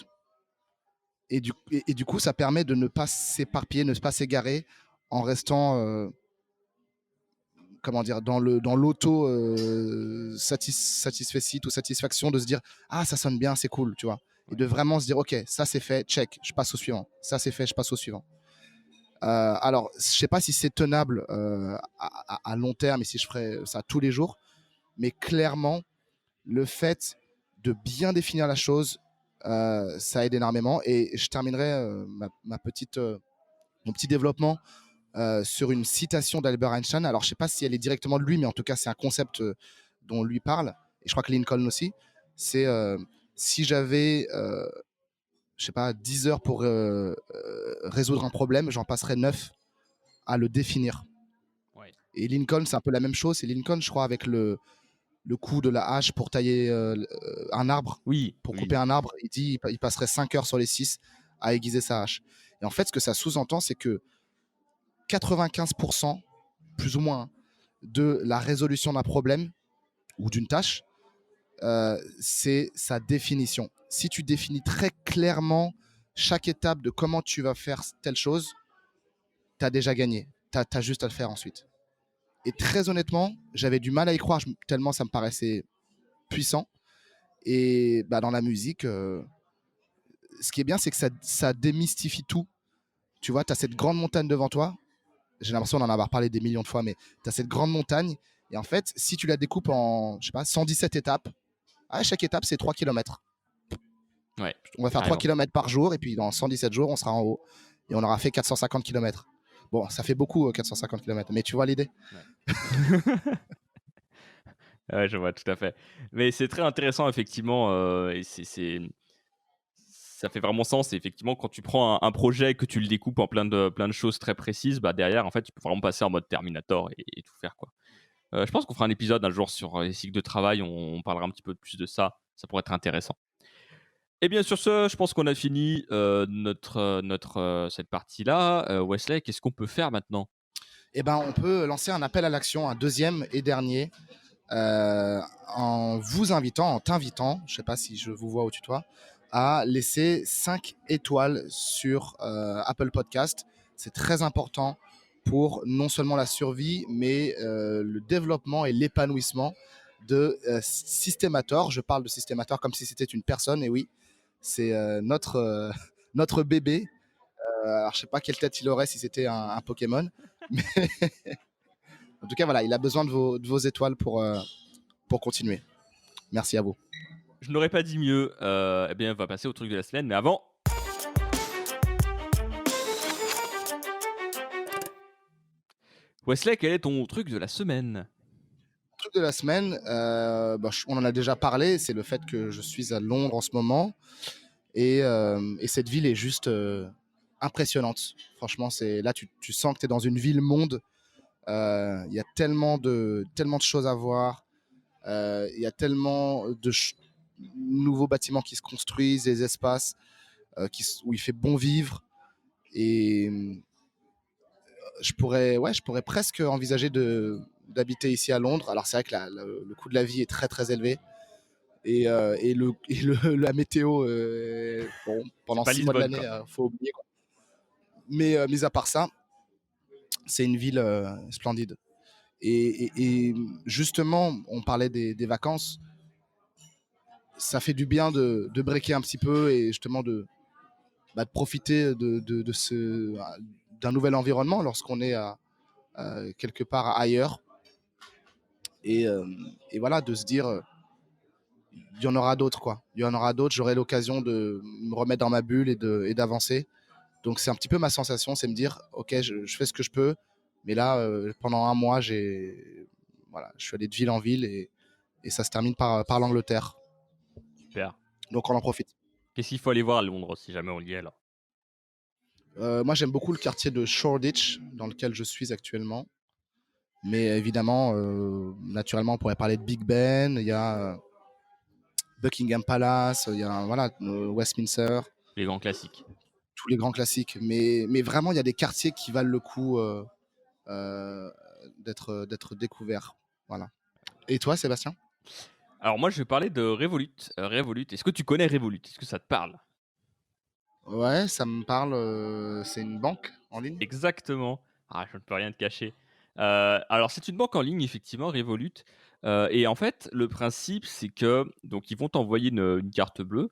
Et du coup, ça permet de ne pas s'éparpiller, ne pas s'égarer en restant, comment dire, dans l'auto satisfacit ou satisfaction de se dire ah ça sonne bien, c'est cool, tu vois, et Ouais. de vraiment se dire ok ça c'est fait, check, je passe au suivant, ça c'est fait, je passe au suivant. Alors je sais pas si c'est tenable à long terme et si je ferais ça tous les jours, mais clairement le fait de bien définir la chose, ça aide énormément. Et je terminerai ma petite mon petit développement sur une citation d'Albert Einstein. Alors, je ne sais pas si elle est directement de lui, mais en tout cas, c'est un concept dont lui parle. Et je crois que Lincoln aussi. C'est si j'avais, je sais pas, 10 heures pour résoudre un problème, j'en passerais 9 à le définir. Ouais. Et Lincoln, c'est un peu la même chose. C'est Lincoln, je crois, avec le coup de la hache pour tailler un arbre, Oui, pour couper oui. un arbre. Il dit il passerait 5 heures sur les 6 à aiguiser sa hache. Et en fait, ce que ça sous-entend, c'est que 95%, plus ou moins, de la résolution d'un problème ou d'une tâche, c'est sa définition. Si tu définis très clairement chaque étape de comment tu vas faire telle chose, tu as déjà gagné. Tu as juste à le faire ensuite. Et très honnêtement, j'avais du mal à y croire tellement ça me paraissait puissant. Et bah, dans la musique, ce qui est bien, c'est que ça démystifie tout. Tu vois, tu as cette grande montagne devant toi. J'ai l'impression d'en avoir parlé des millions de fois, mais tu as cette grande montagne. Et en fait, si tu la découpes en, je sais pas, 117 étapes, chaque étape, c'est 3 kilomètres. Ouais, On va faire 3 carrément. kilomètres par jour, et puis dans 117 jours, on sera en haut. Et on aura fait 450 kilomètres. Bon, ça fait beaucoup, 450 kilomètres, mais tu vois l'idée. Ouais. Ouais, je vois tout à fait. Mais c'est très intéressant effectivement, et ça fait vraiment sens et effectivement quand tu prends un projet, que tu le découpes en plein de choses très précises, bah, derrière en fait, tu peux vraiment passer en mode Terminator et tout faire, quoi. Je pense qu'on fera un épisode un jour sur, les cycles de travail, on parlera un petit peu plus de ça, ça pourrait être intéressant. Et bien sur ce, je pense qu'on a fini, cette partie-là. Wesley, qu'est-ce qu'on peut faire maintenant? Eh ben, on peut lancer un appel à l'action, un deuxième et dernier, en vous invitant, en t'invitant, je ne sais pas si je vous vois au tutoie, à laisser 5 étoiles sur Apple Podcast. C'est très important pour non seulement la survie, mais le développement et l'épanouissement de Systemator. Je parle de Systemator comme si c'était une personne, et oui, c'est notre bébé. Alors, je ne sais pas quelle tête il aurait si c'était un Pokémon. Mais en tout cas, voilà, il a besoin de vos étoiles pour continuer. Merci à vous. Je n'aurais pas dit mieux. Eh bien, on va passer au truc de la semaine, mais avant, Wesley, quel est ton truc de la semaine? Le truc de la semaine, bah, on en a déjà parlé, c'est le fait que je suis à Londres en ce moment. Et cette ville est juste impressionnante. Franchement, là, tu sens que tu es dans une ville-monde. Il y a tellement de choses à voir. Il y a tellement de nouveaux bâtiments qui se construisent, des espaces où il fait bon vivre. Et je pourrais presque envisager d'habiter ici à Londres. Alors c'est vrai que le coût de la vie est très très élevé. La météo, bon, C'est pendant pas 6 mois de Lisbonne, l'année, quoi. faut oublier, quoi. Mais mis à part ça, c'est une ville splendide. Et justement, on parlait des vacances. Ça fait du bien de breaker un petit peu et justement de profiter d'un nouvel environnement lorsqu'on est quelque part ailleurs. Et, euh, et voilà, de se dire, il y en aura d'autres, quoi. Il y en aura d'autres, j'aurai l'occasion de me remettre dans ma bulle et d'avancer. Donc c'est un petit peu ma sensation, c'est me dire, ok, je fais ce que je peux, mais là, pendant un mois, voilà, je suis allé de ville en ville et ça se termine par l'Angleterre. Super. Donc on en profite. Qu'est-ce qu'il faut aller voir à Londres si jamais on y est là? Moi, j'aime beaucoup le quartier de Shoreditch, dans lequel je suis actuellement. Mais évidemment, naturellement, on pourrait parler de Big Ben, il y a Buckingham Palace, il y a voilà, Westminster, Les grands classiques. tous les grands classiques. Mais vraiment, il y a des quartiers qui valent le coup euh, d'être découverts. Voilà. Et toi, Sébastien? Alors moi, je vais parler de Revolut. Revolut, est-ce que tu connais Revolut? Est-ce que ça te parle? Ouais, ça me parle. C'est une banque en ligne? Exactement. Ah, je ne peux rien te cacher. Alors c'est une banque en ligne effectivement, Revolut, et en fait, le principe, c'est que donc ils vont t'envoyer une carte bleue.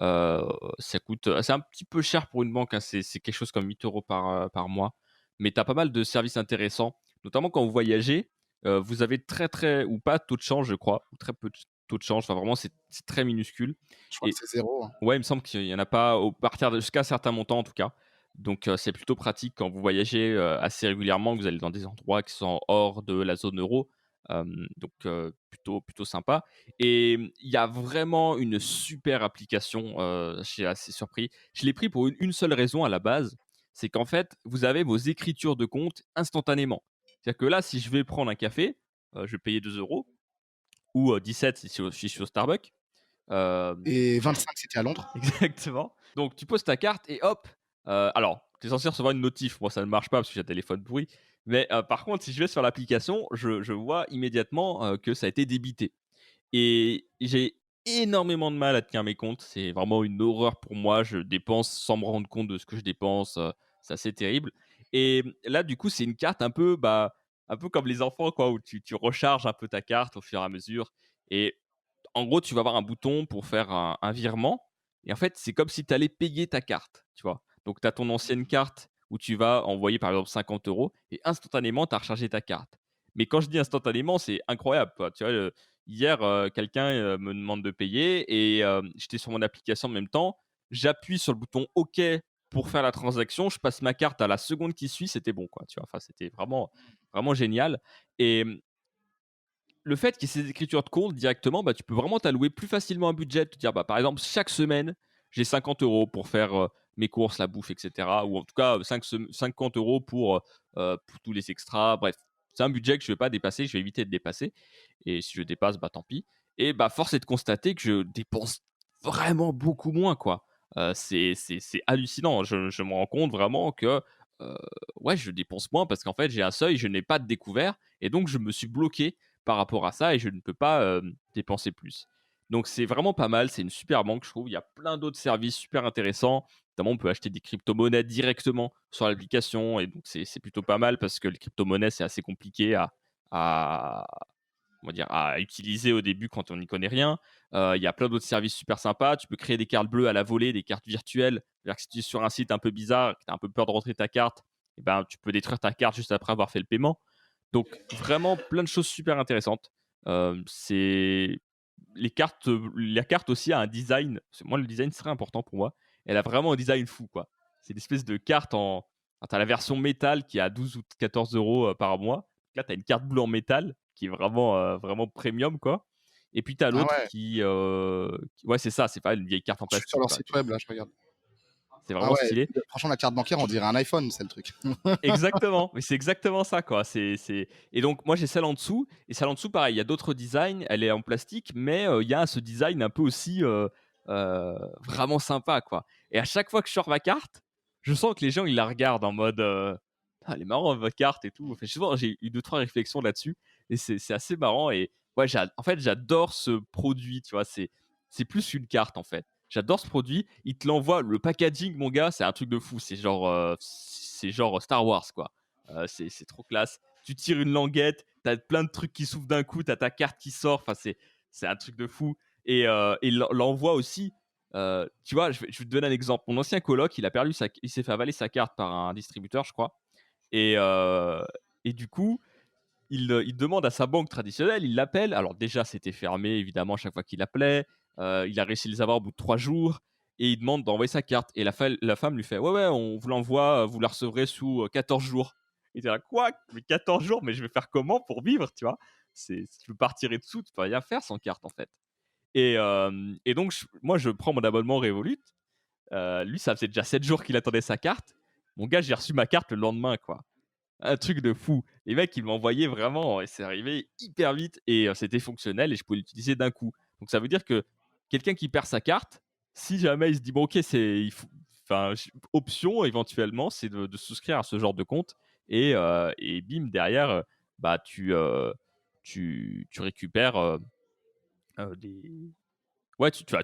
Heu, Ça coûte, c'est un petit peu cher pour une banque, hein, c'est quelque chose comme 8 € par mois, mais tu as pas mal de services intéressants, notamment quand vous voyagez. Vous avez très, très ou pas de taux de change, je crois, ou très peu de taux de change, enfin vraiment c'est très minuscule. Je crois que Et c'est zéro, hein. ouais, il me semble qu'il y en a pas au partir de jusqu'à un certain montant en tout cas. Donc c'est plutôt pratique quand vous voyagez, assez régulièrement, que vous allez dans des endroits qui sont hors de la zone euro. Donc plutôt sympa. Et il y a vraiment une super application, je suis assez surpris. Je l'ai pris pour une seule raison à la base, c'est qu'en fait, vous avez vos écritures de compte instantanément. C'est-à-dire que là, si je vais prendre un café, je vais payer 2 € ou 17 si je suis au Starbucks. Hem Et 25, c'était à Londres. Exactement. Donc tu poses ta carte et hop, alors tu es censé recevoir une notif. Moi, ça ne marche pas parce que j'ai un téléphone pourri. Mais par contre, si je vais sur l'application, je vois immédiatement, que ça a été débité. Et j'ai énormément de mal à tenir mes comptes. C'est vraiment une horreur pour moi. Je dépense sans me rendre compte de ce que je dépense, c'est assez terrible. Et là, du coup, c'est une carte un peu, bah, un peu comme les enfants quoi, où tu recharges un peu ta carte au fur et à mesure. Et en gros, tu vas avoir un bouton pour faire un virement et en fait, c'est comme si tu allais payer ta carte, tu vois? Donc tu as ton ancienne carte où tu vas envoyer, par exemple, 50 € et instantanément, tu as rechargé ta carte. Mais quand je dis instantanément, c'est incroyable, quoi. Tu vois, hier, quelqu'un, me demande de payer et j'étais sur mon application en même temps. J'appuie sur le bouton OK pour faire la transaction. Je passe ma carte à la seconde qui suit, c'était bon, quoi, tu vois? Enfin, c'était vraiment, vraiment génial et le fait qu'il y ait ces écritures de compte directement, bah, tu peux vraiment t'allouer plus facilement un budget, te dire, bah, par exemple, chaque semaine, j'ai 50 € pour faire mes courses, la bouffe, etc. Ou en tout cas, 50 € pour tous les extras. Bref, c'est un budget que je ne vais pas dépasser, je vais éviter de dépasser. Et si je dépasse, bah, tant pis. Et bah, force est de constater que je dépense vraiment beaucoup moins, quoi. C'est hallucinant. Je me rends compte vraiment que euh, ouais, je dépense moins parce qu'en fait, j'ai un seuil, je n'ai pas de découvert. Et donc, je me suis bloqué par rapport à ça et je ne peux pas dépenser plus. Donc c'est vraiment pas mal, c'est une super banque, je trouve. Il y a plein d'autres services super intéressants. Notamment, on peut acheter des crypto-monnaies directement sur l'application et donc c'est plutôt pas mal parce que les crypto-monnaies, c'est assez compliqué à, on va dire, à utiliser au début quand on n'y connaît rien. Il y a plein d'autres services super sympas. Tu peux créer des cartes bleues à la volée, des cartes virtuelles. C'est-à-dire que si tu es sur un site un peu bizarre, que tu as un peu peur de rentrer ta carte, eh ben, tu peux détruire ta carte juste après avoir fait le paiement. Donc vraiment plein de choses super intéressantes. C'est les cartes, la carte aussi a un design. Moi, le design serait important pour moi. Elle a vraiment un design fou, quoi. C'est une espèce de carte en. Tu as la version métal qui est à 12 ou 14 € par mois. Là, tu as une carte bleue en métal qui est vraiment, vraiment premium, quoi. Et puis tu as Ah l'autre ouais, ouais, c'est ça, c'est pas une vieille carte en je suis sur plastique, leur quoi. site web là, je regarde. C'est Ah vraiment ouais, stylé. franchement, la carte bancaire, on dirait un iPhone, c'est le truc. Exactement, mais c'est exactement ça, quoi. C'est et donc moi j'ai celle en dessous et celle en dessous pareil, il y a d'autres designs, elle est en plastique, mais il y a ce design un peu aussi, vraiment sympa, quoi. Et à chaque fois que je sors ma carte, je sens que les gens ils la regardent en mode, «Ah elle est marrante votre carte et tout». Enfin souvent j'ai eu 2-3 réflexions là-dessus et c'est assez marrant et ouais en fait j'adore ce produit, tu vois? C'est plus qu'une carte en fait. J'adore ce produit. Il te l'envoie. Le packaging, mon gars, c'est un truc de fou. C'est genre Star Wars, quoi. C'est trop classe. Tu tires une languette, t'as plein de trucs qui s'ouvrent d'un coup, t'as ta carte qui sort. Enfin, c'est un truc de fou. Et l'envoi aussi. Tu vois, je vais te donner un exemple. Mon ancien coloc, il s'est fait avaler sa carte par un distributeur, je crois. Et, euh, et du coup, il demande à sa banque traditionnelle, il l'appelle. Alors déjà, c'était fermé, évidemment, à chaque fois qu'il appelait. Il a réussi à les avoir au bout de 3 jours. Et il demande d'envoyer sa carte. Et la femme lui fait, ouais, ouais, on vous l'envoie, vous la recevrez sous 14 jours. Il était là, quoi? Mais 14 jours, mais je vais faire comment pour vivre, tu vois? Si tu veux partir et dessous, tu peux rien faire sans carte, en fait. Et donc, moi, je prends mon abonnement Revolut. Lui, ça faisait déjà 7 jours qu'il attendait sa carte. Mon gars, j'ai reçu ma carte le lendemain, quoi. Un truc de fou. Les mecs, ils m'envoyaient vraiment et c'est arrivé hyper vite et c'était fonctionnel et je pouvais l'utiliser d'un coup. Donc ça veut dire que quelqu'un qui perd sa carte, si jamais il se dit: «Bon OK, enfin j option éventuellement, c'est de souscrire à ce genre de compte» et bim derrière, bah tu récupères, des ouais, tu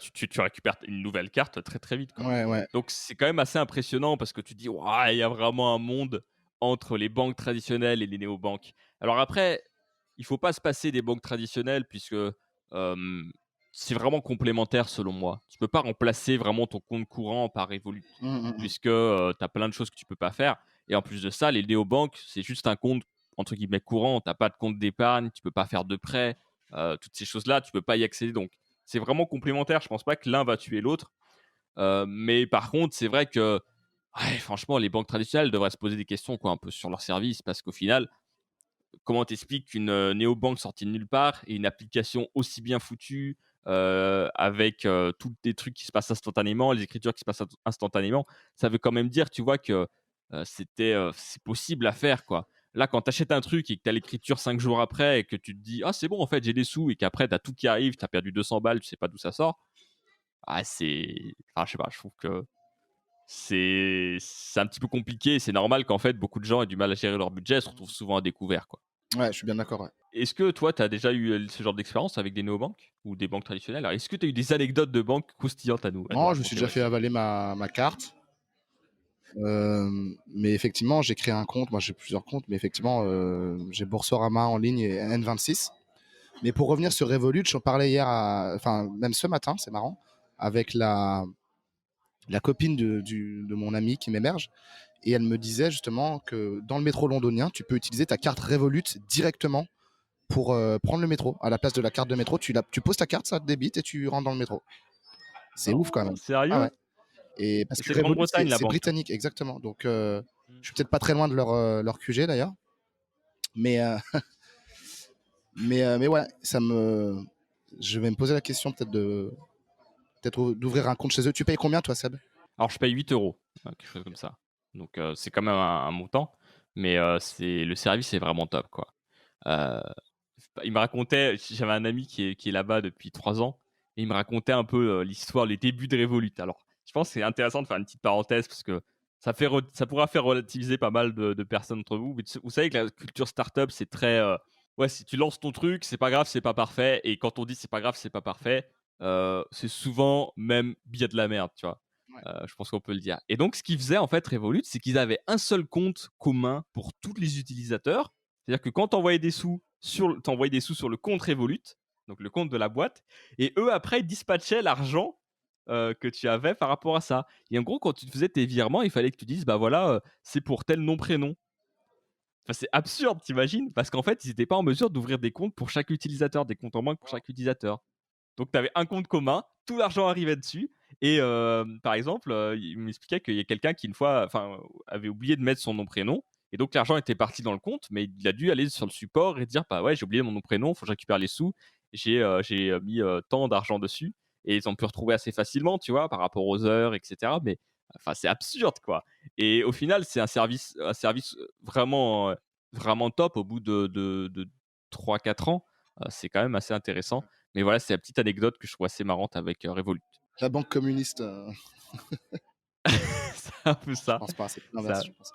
récupères une nouvelle carte très, très vite, quoi. Ouais, ouais. Donc c'est quand même assez impressionnant parce que tu te dis: «Waouh, il y a vraiment un monde entre les banques traditionnelles et les néobanques». Alors après, il faut pas se passer des banques traditionnelles puisque, c'est vraiment complémentaire selon moi. Tu peux pas remplacer vraiment ton compte courant par Revolut puisque, tu as plein de choses que tu peux pas faire et en plus de ça, les néobanques, c'est juste un compte entre guillemets «courant». Tu as pas de compte d'épargne, tu peux pas faire de prêts, toutes ces choses-là, tu peux pas y accéder donc c'est vraiment complémentaire. Je pense pas que l'un va tuer l'autre. Mais par contre, c'est vrai que, ouais, franchement, les banques traditionnelles devraient se poser des questions, quoi, un peu sur leur service, parce qu'au final, comment t'expliques qu'une néobanque sortie de nulle part et une application aussi bien foutue, avec tous les trucs qui se passent instantanément, les écritures qui se passent instantanément, ça veut quand même dire, tu vois, que c'est possible à faire, quoi. Là, quand tu achètes un truc et que tu as l'écriture 5 jours après et que tu te dis: «Ah, c'est bon, en fait, j'ai des sous» et qu'après, tu as tout qui arrive, tu as perdu 200 balles, tu sais pas d'où ça sort. Ah, enfin, je sais pas, je trouve que c'est un petit peu compliqué. C'est normal qu'en fait, beaucoup de gens aient du mal à gérer leur budget, se retrouvent souvent à découvert, quoi. Ouais, je suis bien d'accord, ouais. Est-ce que toi, tu as déjà eu, ce genre d'expérience avec des néobanques ou des banques traditionnelles? Alors, est-ce que tu as eu des anecdotes de banques croustillantes à nous Non, je me suis raconter? déjà fait Vas-y. avaler ma carte. Mais effectivement, j'ai créé un compte. Moi, j'ai plusieurs comptes, mais effectivement, j'ai Boursorama en ligne et N26. Mais pour revenir sur Revolut, j'en parlais hier, enfin même ce matin, c'est marrant, avec la copine de mon ami qui m'héberge. Et elle me disait justement que dans le métro londonien, tu peux utiliser ta carte Revolut directement pour prendre le métro. À la place de la carte de métro, tu poses ta carte, ça te débite et tu rentres dans le métro. C'est ouf quand Non, même. Ah ouais. sérieux? Et parce Et que c'est Revolut, Grande-Bretagne, la c'est banque. britannique, exactement. Donc, Mmh. je suis peut-être pas très loin de leur QG d'ailleurs. Mais, mais ouais, je vais me poser la question peut-être d'ouvrir un compte chez eux. Tu payes combien, toi, Seb? Alors, je paye 8 €, quelque chose comme ça. Donc, c'est quand même un montant, mais le service est vraiment top, quoi. Heu, il me racontait, j'avais un ami qui est là-bas depuis 3 ans et il me racontait un peu, l'histoire, les débuts de Revolut. Alors, je pense que c'est intéressant de faire une petite parenthèse parce que ça pourra faire relativiser pas mal de personnes entre vous. Mais vous savez que la culture startup, c'est très, ouais, si tu lances ton truc, c'est pas grave, c'est pas parfait et quand on dit: «C'est pas grave, c'est pas parfait», c'est souvent même bien de la merde, tu vois? Ouais. Je pense qu'on peut le dire et donc ce qu'ils faisaient en fait Revolut, c'est qu'ils avaient un seul compte commun pour tous les utilisateurs. C'est-à-dire que quand tu envoyais des sous sur le compte Revolut, donc le compte de la boîte et eux après ils dispatchaient l'argent, que tu avais par rapport à ça et en gros quand tu faisais tes virements, il fallait que tu dises: «Bah voilà, c'est pour tel nom prénom». Enfin, c'est absurde, tu Parce qu'en fait, ils étaient pas en mesure d'ouvrir des comptes pour chaque utilisateur, des comptes en moins pour chaque utilisateur. Donc tu avais un compte commun, tout l'argent arrivait dessus et par exemple, il m'expliquait qu'il y a quelqu'un qui une fois, enfin, avait oublié de mettre son nom prénom et donc l'argent était parti dans le compte, mais il a dû aller sur le support et dire: «Bah ouais, j'ai oublié mon nom prénom, faut que je récupère les sous. J'ai mis, tant d'argent dessus» et ils ont pu retrouver assez facilement, tu vois? Par rapport aux heures et cetera, mais enfin, c'est absurde, quoi et au final, c'est un service, vraiment, vraiment top au bout de 3-4 ans. C'est quand même assez intéressant mais voilà, c'est la petite anecdote que je trouve assez marrante avec, Revolut. La banque communiste, C'est un peu je ça. pense pas, c'est l'inverse, Ça je pense.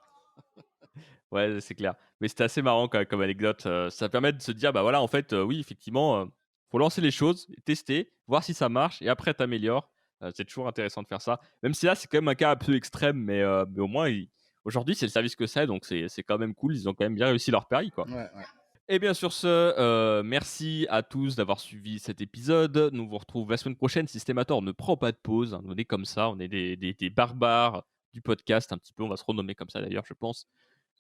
ouais, c'est clair. Mais c'était assez marrant quand même comme anecdote, ça permet de se dire: «Bah, voilà, en fait, oui, effectivement, faut lancer les choses, tester, voir si ça marche et après t'améliores». C'est toujours intéressant de faire ça. Même si là, c'est quand même un cas un peu extrême, mais au moins aujourd'hui, c'est le service que c'est, donc c'est quand même cool. Ils ont quand même bien réussi leur pari, quoi. Ouais, ouais. Et bien sur ce, merci à tous d'avoir suivi cet épisode. Nous vous retrouve la semaine prochaine. Systémator ne prend pas de pause, hein. On est comme ça, on est des barbares du podcast un petit peu. On va se renommer comme ça d'ailleurs, je pense.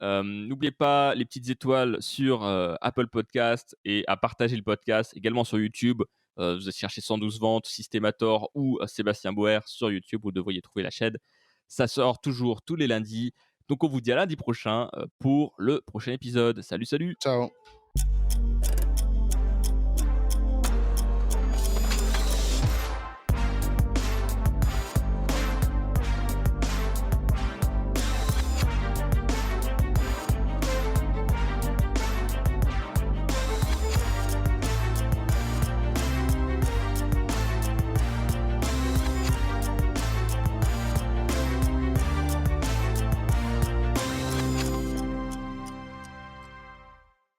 N'oubliez pas les petites étoiles sur, Apple Podcast et à partager le podcast également sur YouTube. Vous cherchez 112 ventes, Systémator ou Sébastien Boer sur YouTube, vous devriez trouver la chaîne. Ça sort toujours tous les lundis. Donc on vous dit à lundi prochain, pour le prochain épisode. Salut, salut! Ciao.